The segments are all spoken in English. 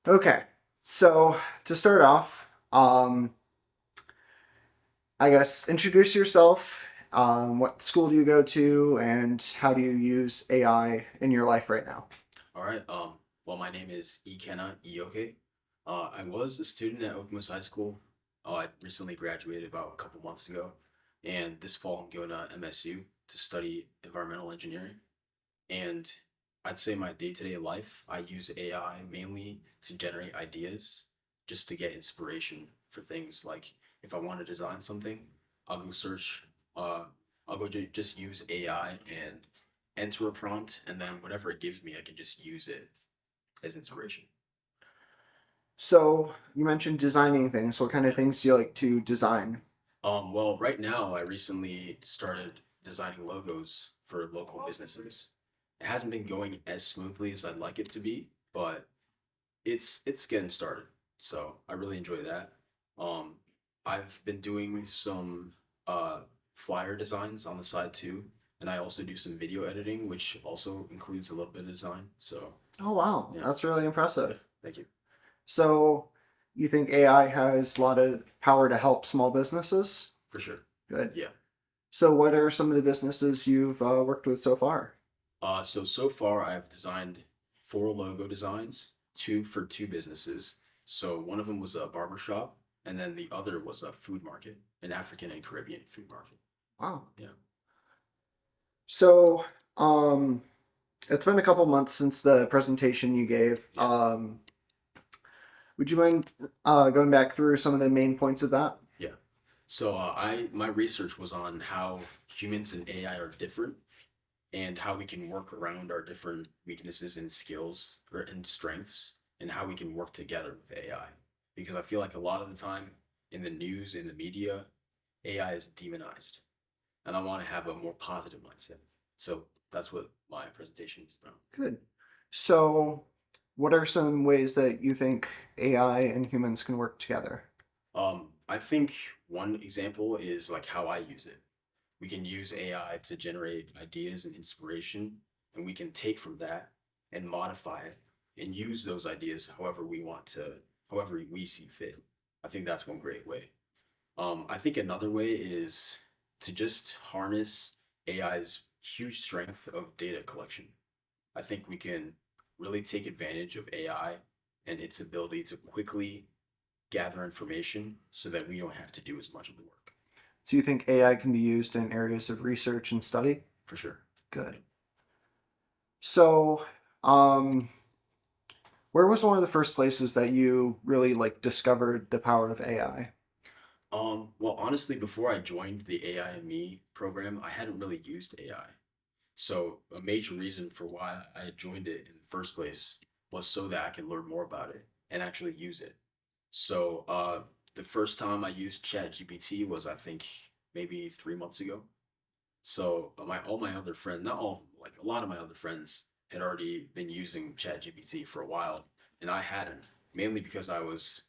Okay, so to start off, I guess introduce yourself. What school do you go to, and how do you use AI in your life right now? All right. Well, my name is Ikenna Ioke. I was a student at Okemos High School. I recently graduated about a couple months ago, and this fall I'm going to MSU to study environmental engineering. And I'd say my day-to-day life, I use AI mainly to generate ideas, just to get inspiration for things like if I want to design something, I'll go search, uh, just use AI and enter a prompt, and then whatever it gives me, I can just use it as inspiration. So you mentioned designing things. What kind of Yeah. things do you like to design? Well, right now I recently started designing logos for local businesses. It hasn't been going as smoothly as I'd like it to be, but it's getting started. So I really enjoy that. Um, I've been doing some uh flyer designs on the side too, and I also do some video editing, which also includes a little bit of design. So Oh wow, yeah, that's really impressive. thank you. So you think AI has a lot of power to help small businesses? For sure. Good. Yeah. So what are some of the businesses you've worked with so far? So far I've designed four logo designs, two for two businesses. So one of them was a barber shop, and then the other was a food market, an African and Caribbean food market. Wow. Yeah. So, um, it's been a couple months since the presentation you gave. Yeah. Would you mind going back through some of the main points of that? Yeah. I my research was on how humans and AI are different and how we can work around our different weaknesses and skills or and strengths and how we can work together with AI. Because I feel like a lot of the time in the news, in the media, AI is demonized. And I want to have a more positive mindset. So that's what my presentation is about. Good. So, what are some ways that you think AI and humans can work together? I think one example is like how I use it. We can use AI to generate ideas and inspiration, and we can take from that and modify it and use those ideas however we want to, however we see fit. I think that's one great way. I think another way is to just harness AI's huge strength of data collection. I think we can really take advantage of AI and its ability to quickly gather information so that we don't have to do as much of the work. Do you think AI can be used in areas of research and study? For sure. Good. So, um, where was one of the first places that you really like discovered the power of AI? Well, honestly, before I joined the AI and Me program, I hadn't really used AI. So a major reason for why I joined it in the first place was so that I can learn more about it and actually use it. So the first time I used ChatGPT was I think maybe 3 months ago. So my all my other friends, not all, like a lot of my other friends had already been using ChatGPT for a while, and I hadn't, mainly because I was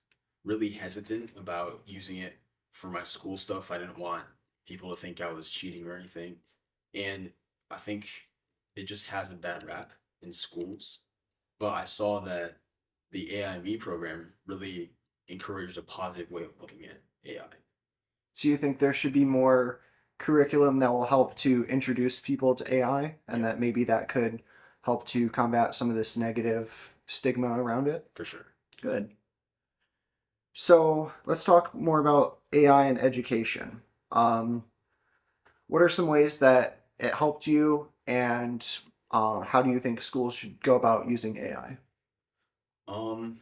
really hesitant about using it for my school stuff. I didn't want people to think I was cheating or anything. And I think it just has a bad rap in schools. But I saw that the AIME program really encouraged a positive way of looking at AI. So you think there should be more curriculum that will help to introduce people to AI, and Yeah, that maybe that could help to combat some of this negative stigma around it? for sure. Good. So let's talk more about AI and education. Um, what are some ways that it helped you, and how do you think schools should go about using AI? Um,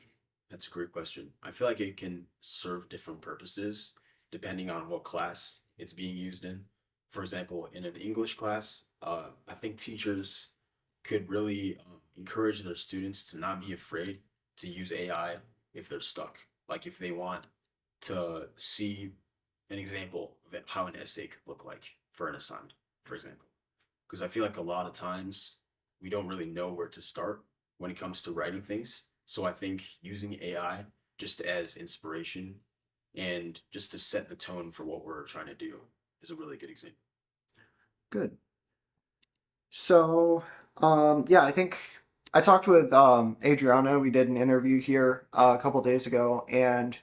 that's a great question. I feel like it can serve different purposes depending on what class it's being used in. For example, in an English class, I think teachers could really encourage their students to not be afraid to use AI if they're stuck. Like if they want to see an example of how an essay could look like for an assignment, for example. Because I feel like a lot of times we don't really know where to start when it comes to writing things. So I think using AI just as inspiration and just to set the tone for what we're trying to do is a really good example. Good. So, yeah, I think. I talked with Adriana. We did an interview here a couple days ago, and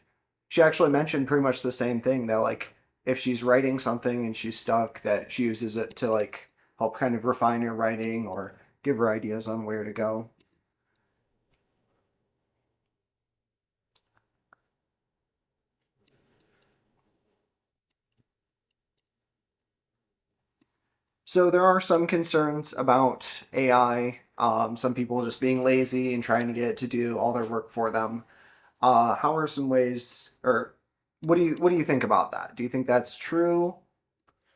she actually mentioned pretty much the same thing that like if she's writing something and she's stuck, that she uses it to like help kind of refine her writing or give her ideas on where to go. So there are some concerns about AI. Some people just being lazy and trying to get it to do all their work for them. How are some ways, or what do you think about that? Do you think that's true?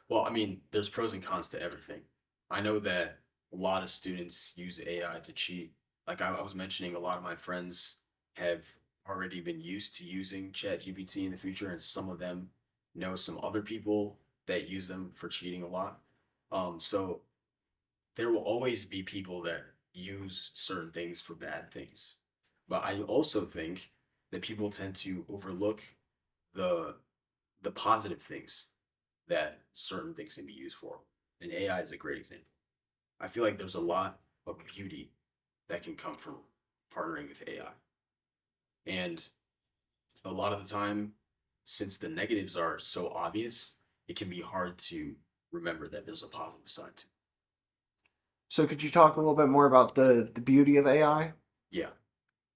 Well, I mean, there's pros and cons to everything. I know that a lot of students use AI to cheat. Like I was mentioning, a lot of my friends have already been used to using ChatGPT in the future, and some of them know some other people that use them for cheating a lot. So there will always be people that use certain things for bad things. But I also think that people tend to overlook the the positive things that certain things can be used for. And AI is a great example. I feel like there's a lot of beauty that can come from partnering with AI. And a lot of the time, since the negatives are so obvious, it can be hard to remember that there's a positive side to it. So could you talk a little bit more about the beauty of AI? Yeah.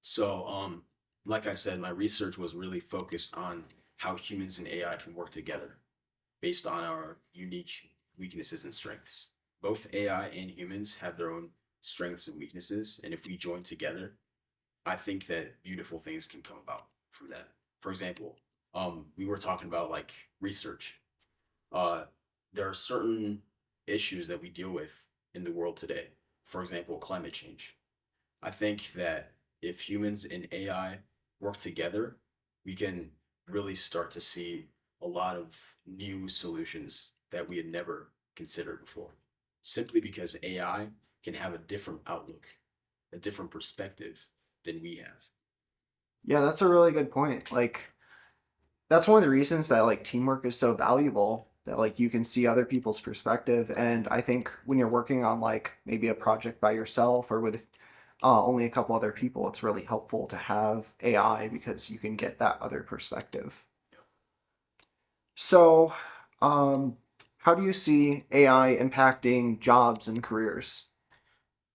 So, like I said, my research was really focused on how humans and AI can work together based on our unique weaknesses and strengths. Both AI and humans have their own strengths and weaknesses, and if we join together, I think that beautiful things can come about from that. For example, we were talking about like research. Uh, there are certain issues that we deal with in the world today. For example, climate change. I think that if humans and AI work together, we can really start to see a lot of new solutions that we had never considered before. Simply because AI can have a different outlook, a different perspective than we have. Yeah, that's a really good point. Like that's one of the reasons that like teamwork is so valuable, that like you can see other people's perspective. And I think when you're working on like maybe a project by yourself or with only a couple other people, it's really helpful to have AI because you can get that other perspective. So, um, how do you see AI impacting jobs and careers?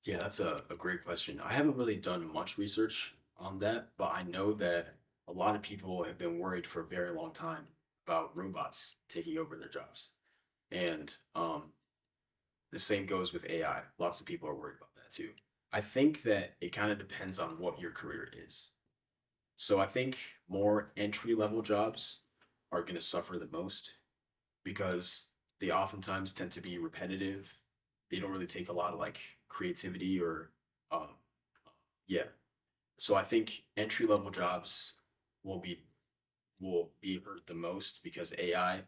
Yeah, that's a great question. I haven't really done much research on that, but I know that a lot of people have been worried for a very long time about robots taking over their jobs. And the same goes with AI. Lots of people are worried about that too. I think that it kind of depends on what your career is. So I think more entry level jobs are going to suffer the most because they oftentimes tend to be repetitive. They don't really take a lot of like creativity or, um, yeah. So I think entry level jobs will be will be hurt the most because AI,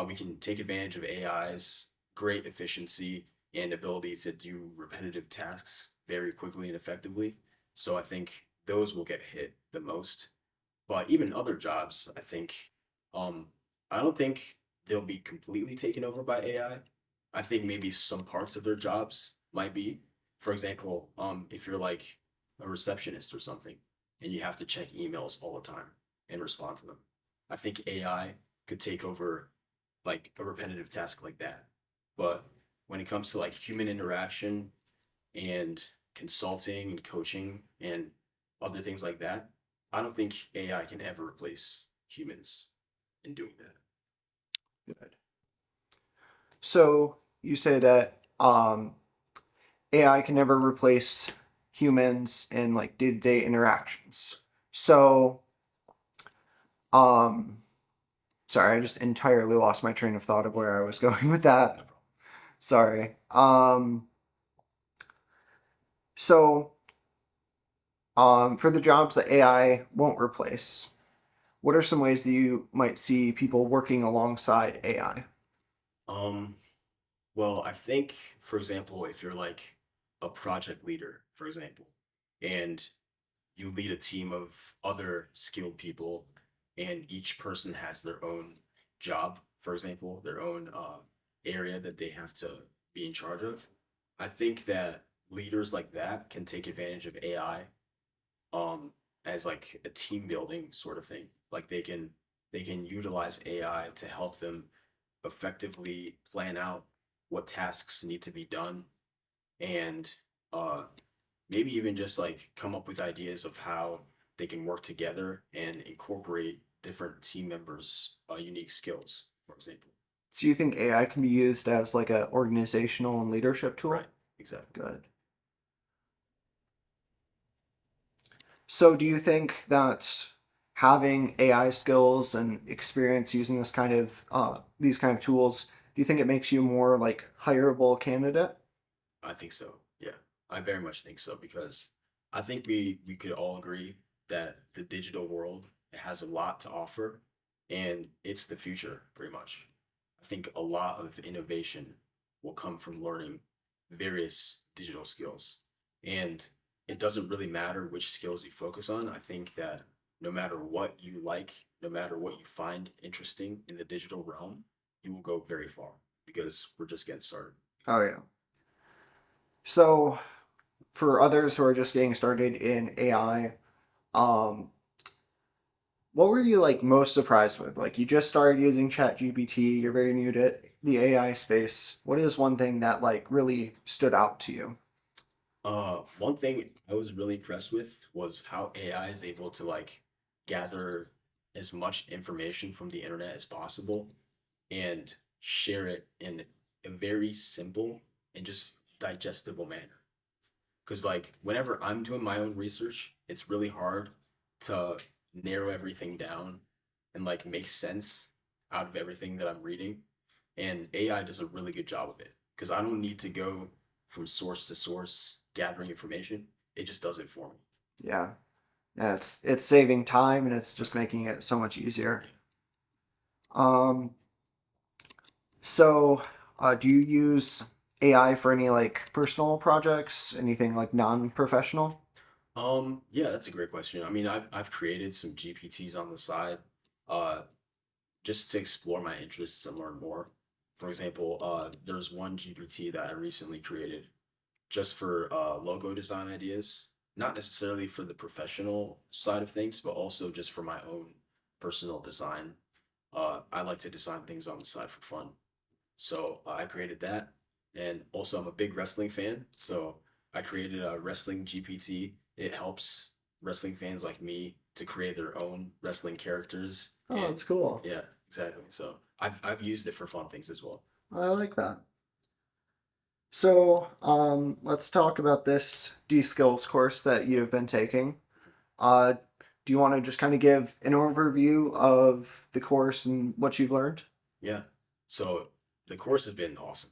we can take advantage of AI's great efficiency and ability to do repetitive tasks very quickly and effectively. So I think those will get hit the most. But even other jobs, I think, um, I don't think they'll be completely taken over by AI. I think maybe some parts of their jobs might be. For example, if you're like a receptionist or something and you have to check emails all the time and respond to them, I think AI could take over like a repetitive task like that. But when it comes to like human interaction and consulting and coaching and other things like that, I don't think AI can ever replace humans in doing that. Good. So you say that AI can never replace humans in like day-to-day interactions. So, um, sorry, I just entirely lost my train of thought of where I was going with No that. problem. Sorry. So, for the jobs that AI won't replace, what are some ways that you might see people working alongside AI? Um, well, I think, for example, if you're like a project leader, for example, and you lead a team of other skilled people, and each person has their own job, for example, their own area that they have to be in charge of. I think that leaders like that can take advantage of AI um as like a team building sort of thing. Like they can utilize AI to help them effectively plan out what tasks need to be done and uh maybe even just like come up with ideas of how they can work together and incorporate different team members' unique skills, for example. So you think AI can be used as like a organizational and leadership Right. tool? Exactly. Good. So do you think that having AI skills and experience using these kind of tools, do you think it makes you a more like hireable candidate? I think so. Yeah, I very much think so because I think we could all agree that the digital world has a lot to offer, and it's the future pretty much. I think a lot of innovation will come from learning various digital skills, and it doesn't really matter which skills you focus on. I think that no matter what you like, no matter what you find interesting in the digital realm, you will go very far because we're just getting started. Oh yeah. So for others who are just getting started in AI, um, what were you like most surprised with? Like you just started using ChatGPT, you're very new to the AI space. What is one thing that like really stood out to you? One thing I was really impressed with was how AI is able to like gather as much information from the internet as possible and share it in a very simple and just digestible manner. Because like whenever I'm doing my own research, it's really hard to narrow everything down and like make sense out of everything that I'm reading. And AI does a really good job of it because I don't need to go from source to source gathering information. It just does it for me. Yeah. Yeah, it's saving time and it's just making it so much easier. Um, so do you use AI for any like personal projects, anything like non-professional? Yeah, that's a great question. I mean, I've created some GPTs on the side, uh, just to explore my interests and learn more. For example, there's one GPT that I recently created just for logo design ideas, not necessarily for the professional side of things, but also just for my own personal design. I like to design things on the side for fun. So I created that. And also, I'm a big wrestling fan. So I created a wrestling GPT. It helps wrestling fans like me to create their own wrestling characters. Oh, And that's cool. yeah, exactly. So I've used it for fun things as well. I like that. So let's talk about this D-Skills course that you've been taking. Uh, do you want to just kind of give an overview of the course and what you've learned? Yeah. So the course has been awesome.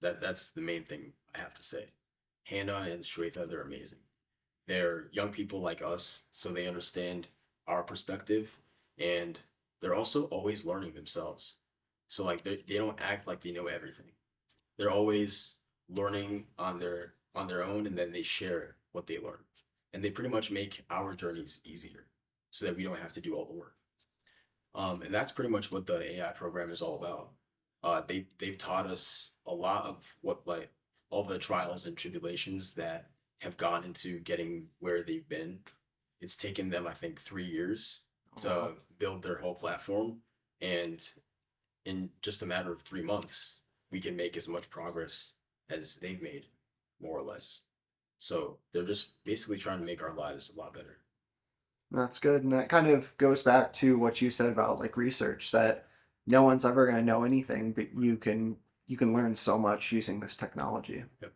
That's the main thing I have to say. Hannah and Shweta, they're amazing. They're young people like us, so they understand our perspective, and they're also always learning themselves. So like they don't act like they know everything. They're always learning on their own, and then they share what they learn, and they pretty much make our journeys easier, so that we don't have to do all the work. And that's pretty much what the AI program is all about. They've taught us a lot of what like all the trials and tribulations that have gone into getting where they've been. It's taken them, I think, 3 years Oh, to wow. build their whole platform, and in just a matter of 3 months, we can make as much progress as they've made, more or less. So they're just basically trying to make our lives a lot better. That's good. And that kind of goes back to what you said about like research that no one's ever going to know anything, but you can learn so much using this technology. Yep.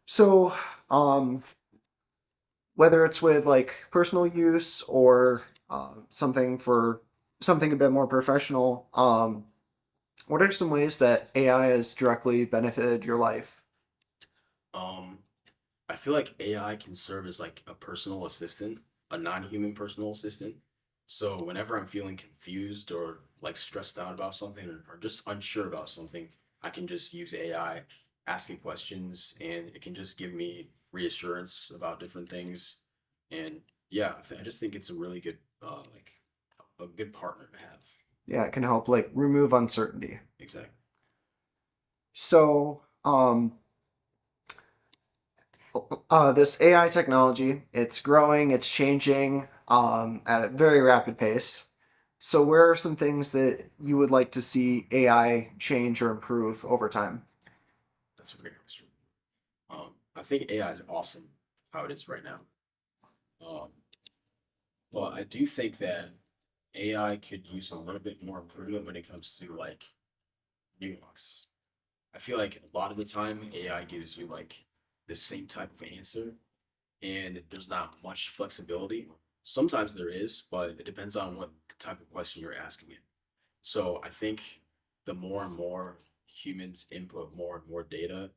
So, um, whether it's with like personal use or something a bit more professional, what are some ways that AI has directly benefited your life? Um, I feel like AI can serve as like a personal assistant, a non-human personal assistant. So whenever I'm feeling confused or like stressed out about something or just unsure about something, I can just use AI, asking questions, and it can just give me reassurance about different things. And yeah, I just think it's a really good, like, a good partner to have. Yeah, it can help like remove uncertainty. Exactly. So, this AI technology, it's growing, it's changing at a very rapid pace. So, where are some things that you would like to see AI change or improve over time? That's a great question. I think AI is awesome how it is right now. Um, but I do think that AI could use a little bit more improvement when it comes to like nuance. I feel like a lot of the time AI gives you like the same type of answer and there's not much flexibility. Sometimes there is, but it depends on what type of question you're asking it. So I think the more and more humans input more and more data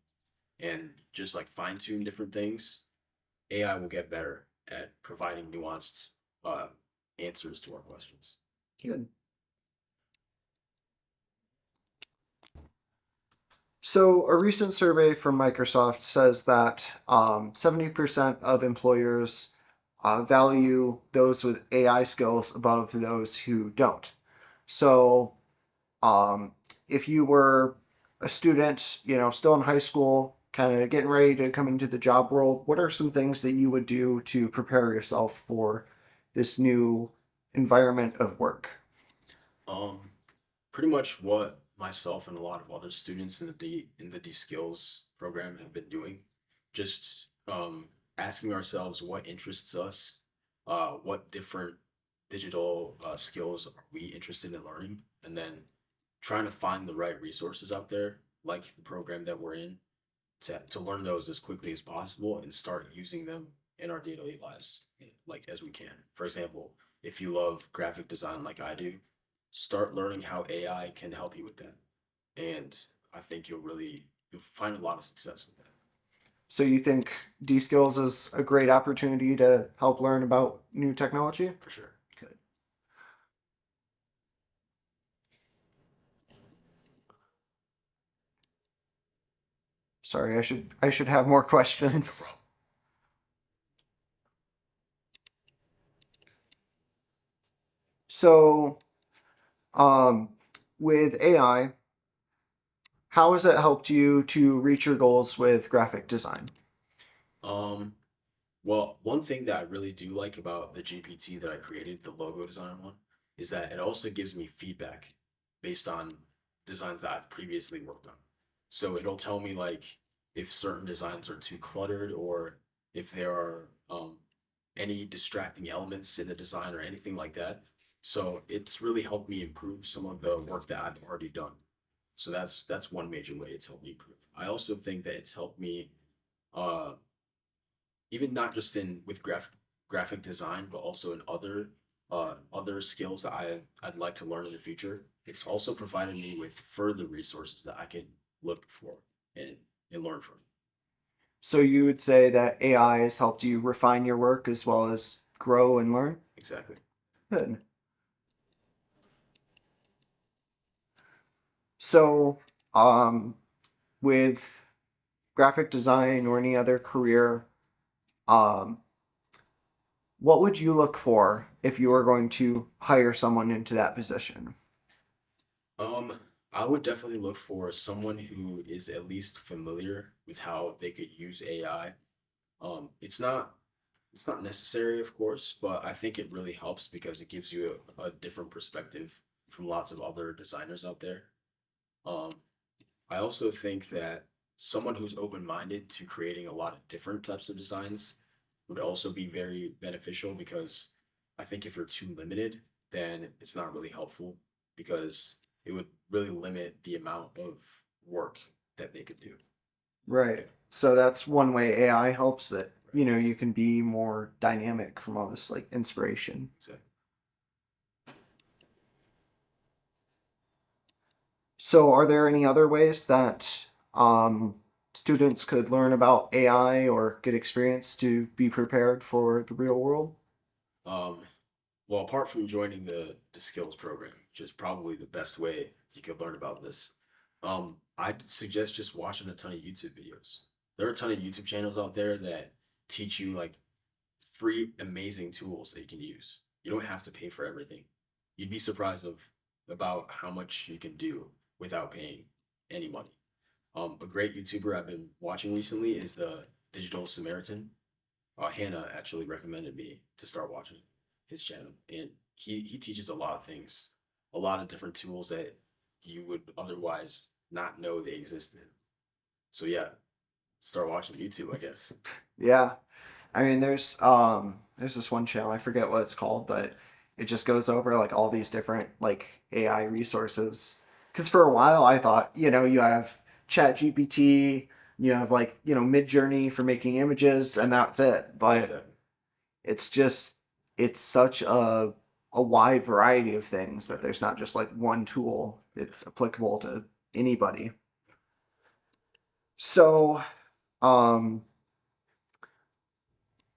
and just like fine tune different things, AI will get better at providing nuanced uh, answers to our questions. Good. So, a recent survey from Microsoft says that 70% of employers value those with AI skills above those who don't. So, um, if you were a student, still in high school, kind of getting ready to come into the job world, what are some things that you would do to prepare yourself for this new environment of work? Um, Pretty much what myself and a lot of other students in the D skills program have been doing. Just asking ourselves what interests us, what different digital skills are we interested in learning, and then trying to find the right resources out there, like the program that we're in, to learn those as quickly as possible and start using them in our daily lives, like as we can. For example, if you love graphic design like I do, start learning how AI can help you with that. And I think you'll find a lot of success with that So, you think D Skills is a great opportunity to help learn about new technology? for sure. Good. Sorry, I should have more No questions. problem. So, um, with AI, how has it helped you to reach your goals with graphic design? Um, well, one thing that I really do like about the GPT that I created, the logo design one, is that it also gives me feedback based on designs that I've previously worked on. So it'll tell me like if certain designs are too cluttered or if there are any distracting elements in the design or anything like that. So it's really helped me improve some of the work that I've already done. So that's one major way it's helped me improve. I also think that it's helped me uh even not just in with graphic design, but also in other skills that I'd like to learn in the future. It's also provided me with further resources that I can look for and and learn from. So, you would say that AI has helped you refine your work as well as grow and learn? Exactly. Good. So, with graphic design or any other career, um, what would you look for if you were going to hire someone into that position? Um, I would definitely look for someone who is at least familiar with how they could use AI. It's not necessary, of course, but I think it really helps because it gives you a different perspective from lots of other designers out there. Um, I also think that someone who's open-minded to creating a lot of different types of designs would also be very beneficial because I think if you're too limited, then it's not really helpful because it would really limit the amount of work that they could do. Right. So that's one way AI helps it. Right. You can be more dynamic from all this like inspiration. Exactly. So are there any other ways that students could learn about AI or get experience to be prepared for the real world? Um, well, apart from joining the skills program, which is probably the best way you could learn about this, I'd suggest just watching a ton of YouTube videos. There are a ton of YouTube channels out there that teach you like free amazing tools that you can use. You don't have to pay for everything. You'd be surprised of about how much you can do without paying any money. A great YouTuber I've been watching recently is the Digital Samaritan. Hannah actually recommended me to start watching his channel, and he teaches a lot of things, a lot of different tools that you would otherwise not know they existed. So yeah, start watching YouTube, I guess. Yeah. I mean, there's this one channel, I forget what it's called, but it just goes over like all these different like AI resources. Because for a while I thought, you have Chat GPT, you have like, Mid Journey for making images, and that's it. But Exactly. it's just it's such a wide variety of things that there's not just like one tool. It's applicable to anybody. So, um,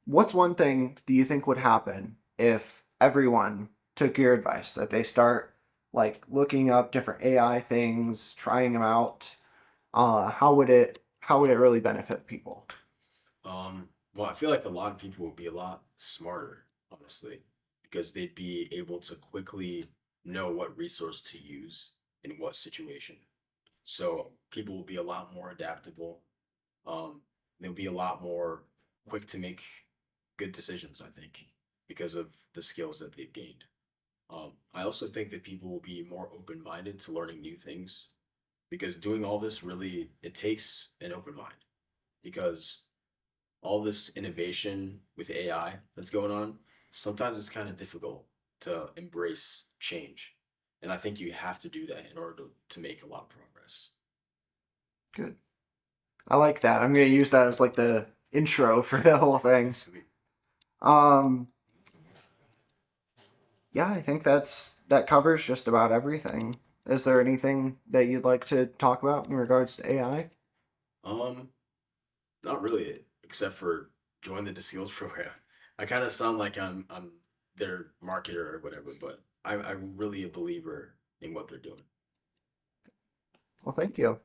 what's one thing do you think would happen if everyone took your advice that they start like looking up different AI things, trying them out? How would it really benefit people? Well, I feel like a lot of people would be a lot smarter, honestly, because they'd be able to quickly know what resource to use in what situation. So people will be a lot more adaptable. Um, they'll be a lot more quick to make good decisions, I think, because of the skills that they've gained. I also think that people will be more open-minded to learning new things because doing all this really it takes an open mind because all this innovation with AI that's going on, sometimes it's kind of difficult to embrace change. And I think you have to do that in order to make a lot of progress. Good. I like that. I'm gonna use that as like the intro for the whole thing. Sweet. Um, yeah, I think that covers just about everything. Is there anything that you'd like to talk about in regards to AI? Um, Not really, except for join the skills program. I kind of sound like I'm their marketer or whatever, but I'm really a believer in what they're doing. Well, thank you.